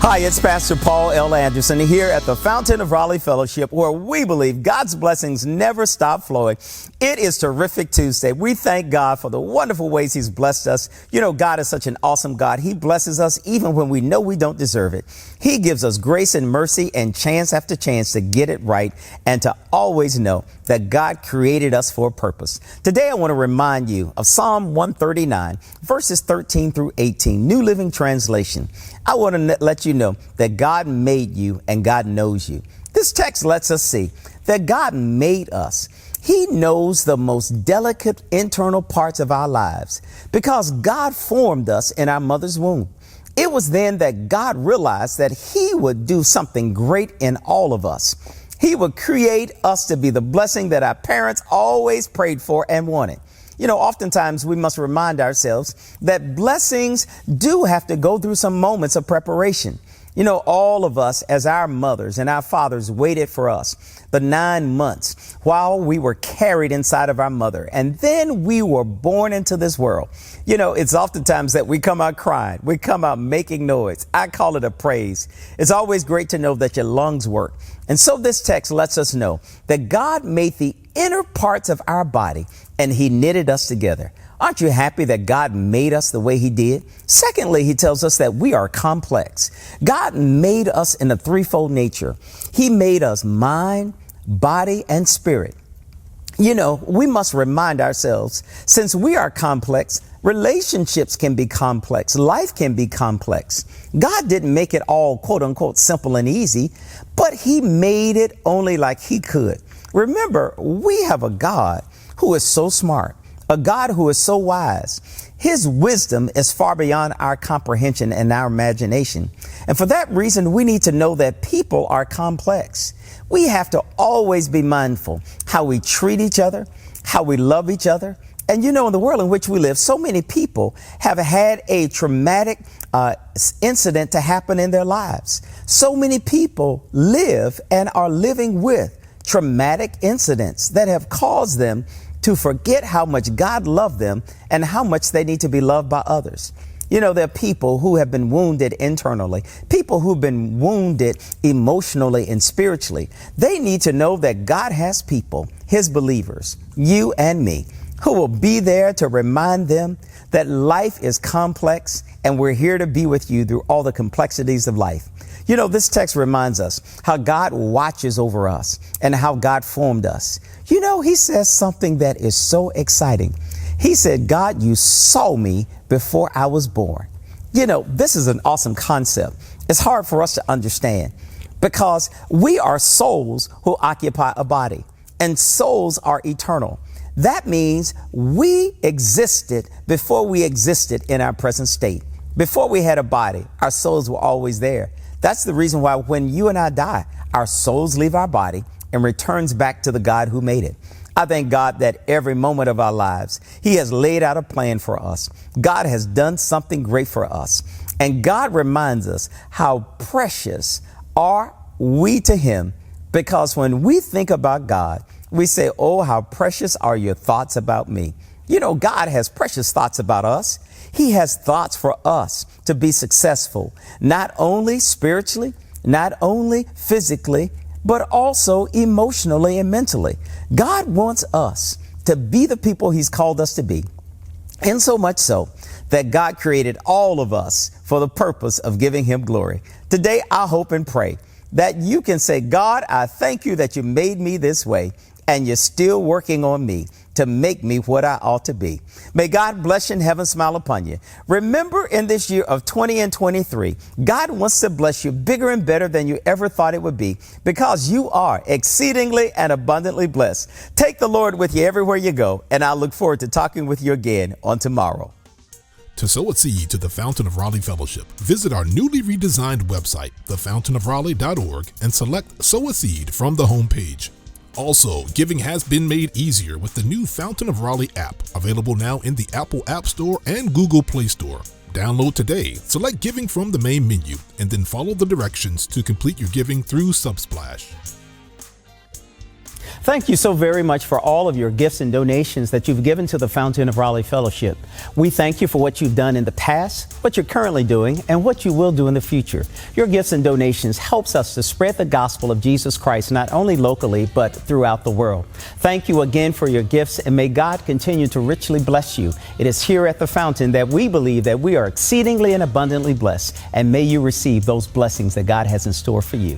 Hi, it's Pastor Paul L. Anderson here at the Fountain of Raleigh Fellowship, where we believe God's blessings never stop flowing. It is Terrific Tuesday. We thank God for the wonderful ways He's blessed us. You know, God is such an awesome God. He blesses us even when we know we don't deserve it. He gives us grace and mercy and chance after chance to get it right and to always know that God created us for a purpose. Today, I want to remind you of Psalm 139, verses 13 through 18, New Living Translation. I want to let you know that God made you and God knows you. This text lets us see that God made us. He knows the most delicate internal parts of our lives because God formed us in our mother's womb. It was then that God realized that He would do something great in all of us. He would create us to be the blessing that our parents always prayed for and wanted. You know, oftentimes we must remind ourselves that blessings do have to go through some moments of preparation. You know, all of us as our mothers and our fathers waited for us the 9 months while we were carried inside of our mother. And then we were born into this world. You know, it's oftentimes that we come out crying. We come out making noise. I call it a praise. It's always great to know that your lungs work. And so this text lets us know that God made the inner parts of our body and He knitted us together. Aren't you happy that God made us the way He did? Secondly, He tells us that we are complex. God made us in a threefold nature. He made us mind, body, and spirit. You know, we must remind ourselves, since we are complex, relationships can be complex. Life can be complex. God didn't make it all, quote unquote, simple and easy, but He made it only like He could. Remember, we have a God who is so smart, a God who is so wise. His wisdom is far beyond our comprehension and our imagination. And for that reason, we need to know that people are complex. We have to always be mindful how we treat each other, how we love each other. And you know, in the world in which we live, so many people have had a traumatic incident to happen in their lives. So many people live and are living with traumatic incidents that have caused them to forget how much God loved them and how much they need to be loved by others. You know, there are people who have been wounded internally, people who've been wounded emotionally and spiritually. They need to know that God has people, His believers, you and me, who will be there to remind them that life is complex and we're here to be with you through all the complexities of life. You know, this text reminds us how God watches over us and how God formed us. You know, He says something that is so exciting. He said, God, you saw me before I was born. You know, this is an awesome concept. It's hard for us to understand because we are souls who occupy a body, and souls are eternal. That means we existed before we existed in our present state. Before we had a body, our souls were always there. That's the reason why when you and I die, our souls leave our body and returns back to the God who made it. I thank God that every moment of our lives, He has laid out a plan for us. God has done something great for us. And God reminds us how precious are we to Him, because when we think about God, we say, oh, how precious are your thoughts about me. You know, God has precious thoughts about us. He has thoughts for us to be successful, not only spiritually, not only physically, but also emotionally and mentally. God wants us to be the people He's called us to be. And so much so that God created all of us for the purpose of giving Him glory. Today, I hope and pray that you can say, God, I thank you that you made me this way, and you're still working on me to make me what I ought to be. May God bless you and heaven smile upon you. Remember, in this year of 2023, God wants to bless you bigger and better than you ever thought it would be, because you are exceedingly and abundantly blessed. Take the Lord with you everywhere you go, and I look forward to talking with you again on tomorrow. To sow a seed to the Fountain of Raleigh Fellowship, visit our newly redesigned website, thefountainofraleigh.org, and select Sow a Seed from the homepage. Also, giving has been made easier with the new Fountain of Raleigh app, available now in the Apple App Store and Google Play Store. Download today, select Giving from the main menu, and then follow the directions to complete your giving through Subsplash. Thank you so very much for all of your gifts and donations that you've given to the Fountain of Raleigh Fellowship. We thank you for what you've done in the past, what you're currently doing, and what you will do in the future. Your gifts and donations helps us to spread the gospel of Jesus Christ not only locally, but throughout the world. Thank you again for your gifts, and may God continue to richly bless you. It is here at the Fountain that we believe that we are exceedingly and abundantly blessed, and may you receive those blessings that God has in store for you.